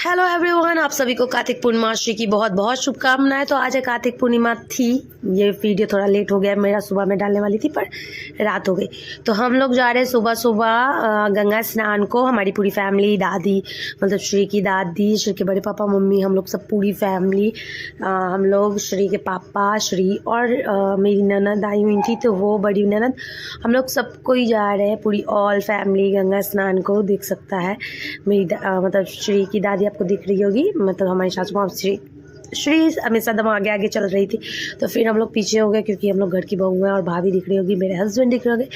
Hello everyone, आप सभी को कार्तिक पूर्णिमाश्री की बहुत बहुत शुभकामनाएं। तो आज है कार्तिक पूर्णिमा थी। ये वीडियो थोड़ा लेट हो गया, मेरा सुबह में डालने वाली थी पर रात हो गई। तो हम लोग जा रहे हैं सुबह सुबह गंगा स्नान को। हमारी पूरी फैमिली, दादी मतलब श्री की दादी, श्री के बड़े पापा, मम्मी, हम लोग सब पूरी फैमिली, हम लोग श्री के पापा, श्री और मेरी ननद आई हुई थी तो वो बड़ी ननद, हम लोग सबको ही जा रहे हैं, पूरी ऑल फैमिली गंगा स्नान को। देख सकता है मेरी मतलब श्री की दादी आपको दिख रही होगी, मतलब हमारी सासू माँ श्री हमेशा दम आगे आगे चल रही थी। तो फिर हम लोग पीछे हो गए क्योंकि हम लोग घर की बहू हैं और भाभी दिख रही होगी, मेरे हस्बैंड दिख रहे होंगे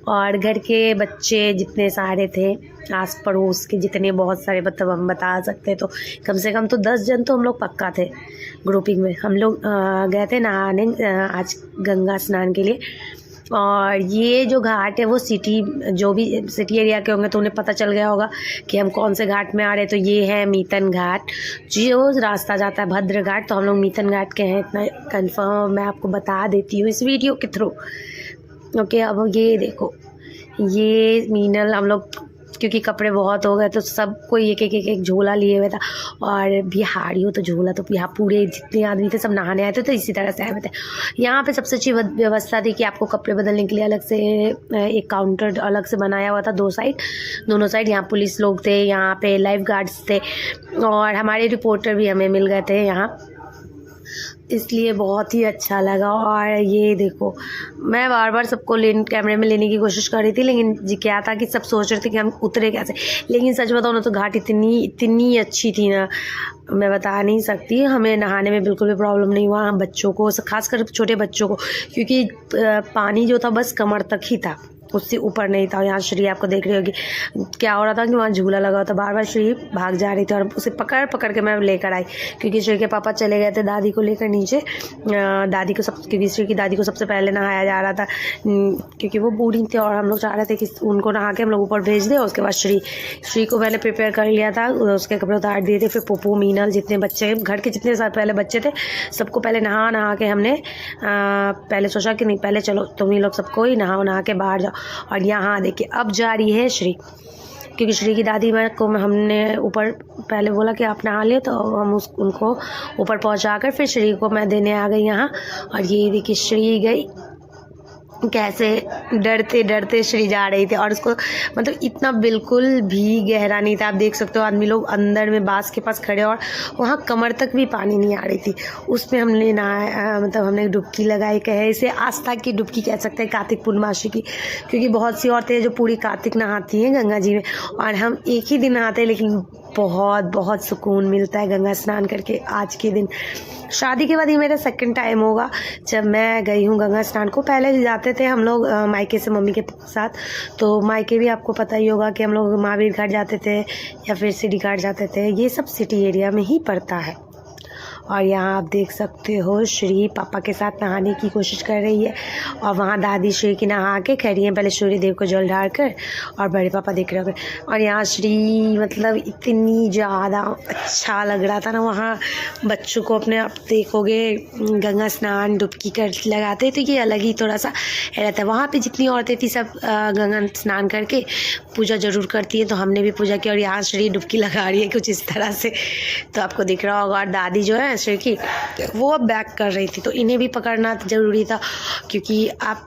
और घर के बच्चे जितने सारे थे, आस पड़ोस के जितने, बहुत सारे मतलब हम बता सकते हैं तो कम से कम तो 10 जन तो हम लोग पक्का थे ग्रुपिंग में। हम लोग गए थे नहाने आज गंगा स्नान के लिए। और ये जो घाट है वो सिटी, जो भी सिटी एरिया के होंगे तो उन्हें पता चल गया होगा कि हम कौन से घाट में आ रहे हैं। तो ये है मीतन घाट, जो रास्ता जाता है भद्र घाट। तो हम लोग मीतन घाट के हैं, इतना कंफर्म मैं आपको बता देती हूँ इस वीडियो के थ्रू। ओके, अब ये देखो, ये मीनल हम लोग क्योंकि कपड़े बहुत हो गए तो सबको एक झोला लिए हुए था। और बिहारी हो तो झोला, तो यहाँ पूरे जितने आदमी थे सब नहाने आए थे तो इसी तरह से आए हुए थे। यहाँ पे सबसे अच्छी व्यवस्था थी कि आपको कपड़े बदलने के लिए अलग से एक काउंटर अलग से बनाया हुआ था, दोनों साइड। यहाँ पुलिस लोग थे, यहाँ पे लाइफ गार्ड्स थे और हमारे रिपोर्टर भी हमें मिल गए थे यहाँ, इसलिए बहुत ही अच्छा लगा। और ये देखो, मैं बार बार सबको कैमरे में लेने की कोशिश कर रही थी, लेकिन क्या था कि सब सोच रहे थे कि हम उतरे कैसे। लेकिन सच बताओ ना तो घाट इतनी अच्छी थी ना, मैं बता नहीं सकती। हमें नहाने में बिल्कुल भी प्रॉब्लम नहीं हुआ, बच्चों को, खासकर छोटे बच्चों को, क्योंकि पानी जो था बस कमर तक ही था, उससे ऊपर नहीं था। यहाँ श्री आपको देख रही होगी क्या हो रहा था कि वहाँ झूला लगा था, बार बार श्री भाग जा रही थी और उसे पकड़ पकड़ के मैं लेकर आई, क्योंकि श्री के पापा चले गए थे दादी को लेकर नीचे। दादी को क्योंकि श्री की दादी को सबसे पहले नहाया जा रहा था क्योंकि वो बूढ़ी थे और हम लोग चाह रहे थे कि उनको नहा के हम लोग ऊपर भेज दें। उसके बाद श्री को मैंने प्रिपेयर कर लिया था, उसके कपड़े उतार दिए थे। फिर पुप्पू, मीनल, जितने बच्चे घर के जितने साथ पहले बच्चे थे सबको पहले नहा के हमने पहले सोचा कि नहीं, पहले चलो तुम ही लोग सबको ही नहा के बाहर जाओ। और यहाँ देखिए अब जा रही है श्री, क्योंकि श्री की दादी को हमने ऊपर पहले बोला कि आप नहा ले, तो हम उनको ऊपर पहुँचाकर फिर श्री को मैं देने आ गई यहाँ। और ये देखिए श्री गई, कैसे डरते डरते श्री जा रही थी और उसको मतलब इतना बिल्कुल भी गहरा नहीं था। आप देख सकते हो आदमी लोग अंदर में बांस के पास खड़े और वहाँ कमर तक भी पानी नहीं आ रही थी। उसमें हमने नहाया, मतलब हमने डुबकी लगाई, कहे इसे आस्था की डुबकी कह सकते हैं कार्तिक पूर्णिमाश्री की, क्योंकि बहुत सी औरतें जो पूरी कार्तिक नहाती हैं गंगा जी में और हम एक ही दिन नहाते हैं, लेकिन बहुत बहुत सुकून मिलता है गंगा स्नान करके। आज के दिन शादी के बाद ये मेरा सेकंड टाइम होगा जब मैं गई हूँ गंगा स्नान को। पहले जाते थे हम लोग मायके से मम्मी के साथ, तो मायके भी आपको पता ही होगा कि हम लोग महावीर घाट जाते थे या फिर सिटी घाट जाते थे, ये सब सिटी एरिया में ही पड़ता है। और यहाँ आप देख सकते हो श्री पापा के साथ नहाने की कोशिश कर रही है और वहाँ दादी श्री की नहा के खड़ी हैं, पहले सूर्य देव को जल ढाल कर, और बड़े पापा देख रहे होंगे। और यहाँ श्री मतलब इतनी ज़्यादा अच्छा लग रहा था ना, वहाँ बच्चों को अपने आप देखोगे गंगा स्नान डुबकी कर लगाते, तो ये अलग ही थोड़ा सा रहता है। वहाँ पर जितनी औरतें थी सब गंगा स्नान करके पूजा ज़रूर करती है, तो हमने भी पूजा की और यहाँ श्री डुबकी लगा रही है कुछ इस तरह से, तो आपको दिख रहा होगा। और दादी जो है श्री की, वो अब बैक कर रही थी, तो इन्हें भी पकड़ना ज़रूरी था क्योंकि आप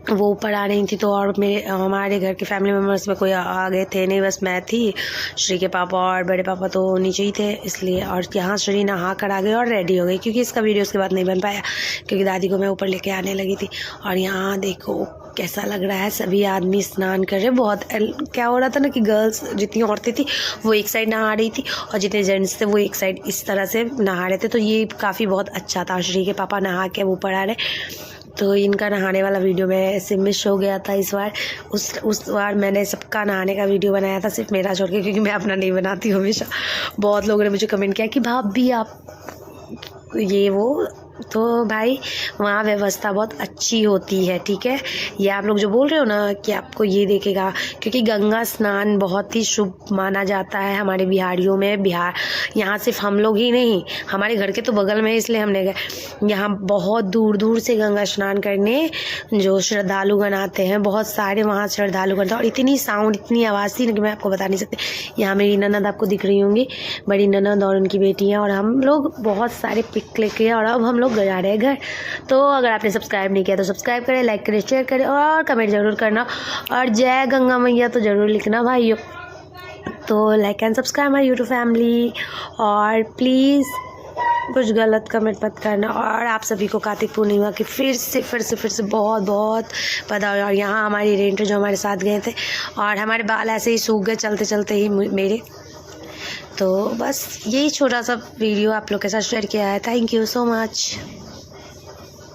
वो ऊपर आ रही थी। तो और हमारे घर के फैमिली मेम्बर्स में कोई आ गए थे नहीं, बस मैं थी, श्री के पापा और बड़े पापा तो नीचे ही थे, इसलिए। और यहाँ श्री नहा कर आ गई और रेडी हो गई, क्योंकि इसका वीडियो उसके बाद नहीं बन पाया क्योंकि दादी को मैं ऊपर लेके आने लगी थी। और यहाँ देखो कैसा लग रहा है, सभी आदमी स्नान कर रहे। बहुत क्या हो रहा था ना कि गर्ल्स जितनी औरतें थी वो एक साइड नहा रही थी और जितने जेंट्स थे वो एक साइड इस तरह से नहा रहे थे, तो ये काफ़ी बहुत अच्छा था। श्री के पापा नहा के वो ऊपर आ रहे, तो इनका नहाने वाला वीडियो में ऐसे मिस हो गया था इस बार। उस बार मैंने सबका नहाने का वीडियो बनाया था, सिर्फ मेरा छोड़ के, क्योंकि मैं अपना नहीं बनाती हूँ हमेशा। बहुत लोगों ने मुझे कमेंट किया कि भाभी आप ये वो तो भाई वहाँ व्यवस्था बहुत अच्छी होती है, ठीक है। ये आप लोग जो बोल रहे हो ना कि आपको ये देखेगा, क्योंकि गंगा स्नान बहुत ही शुभ माना जाता है हमारे बिहारियों में। बिहार यहाँ सिर्फ हम लोग ही नहीं, हमारे घर के तो बगल में, इसलिए हमने गए। यहाँ बहुत दूर दूर से गंगा स्नान करने जो श्रद्धालुगण आते हैं, बहुत सारे वहाँ श्रद्धालुगण। और इतनी साउंड, इतनी आवाज़ थी ना कि मैं आपको बता नहीं सकती। यहाँ मेरी ननद आपको दिख रही होंगी, बड़ी ननद और उनकी बेटी हैं, और हम लोग बहुत सारे पिक लेके, और अब हम लोग जा रहे हैं घर। तो अगर आपने सब्सक्राइब नहीं किया तो सब्सक्राइब करें, लाइक करें, शेयर करें और कमेंट ज़रूर करना, और जय गंगा मैया तो ज़रूर लिखना भाइयों। तो like and subscribe my YouTube family, और प्लीज़ कुछ गलत कमेंट मत करना। और आप सभी को कार्तिक पूर्णिमा की फिर से बहुत बहुत बधाई। और यहाँ हमारी रेंटर जो हमारे साथ गए थे, और हमारे बाल ऐसे ही सूख गए चलते चलते ही मेरे। तो बस यही छोटा सा वीडियो आप लोग के साथ शेयर किया है। Thank you so much.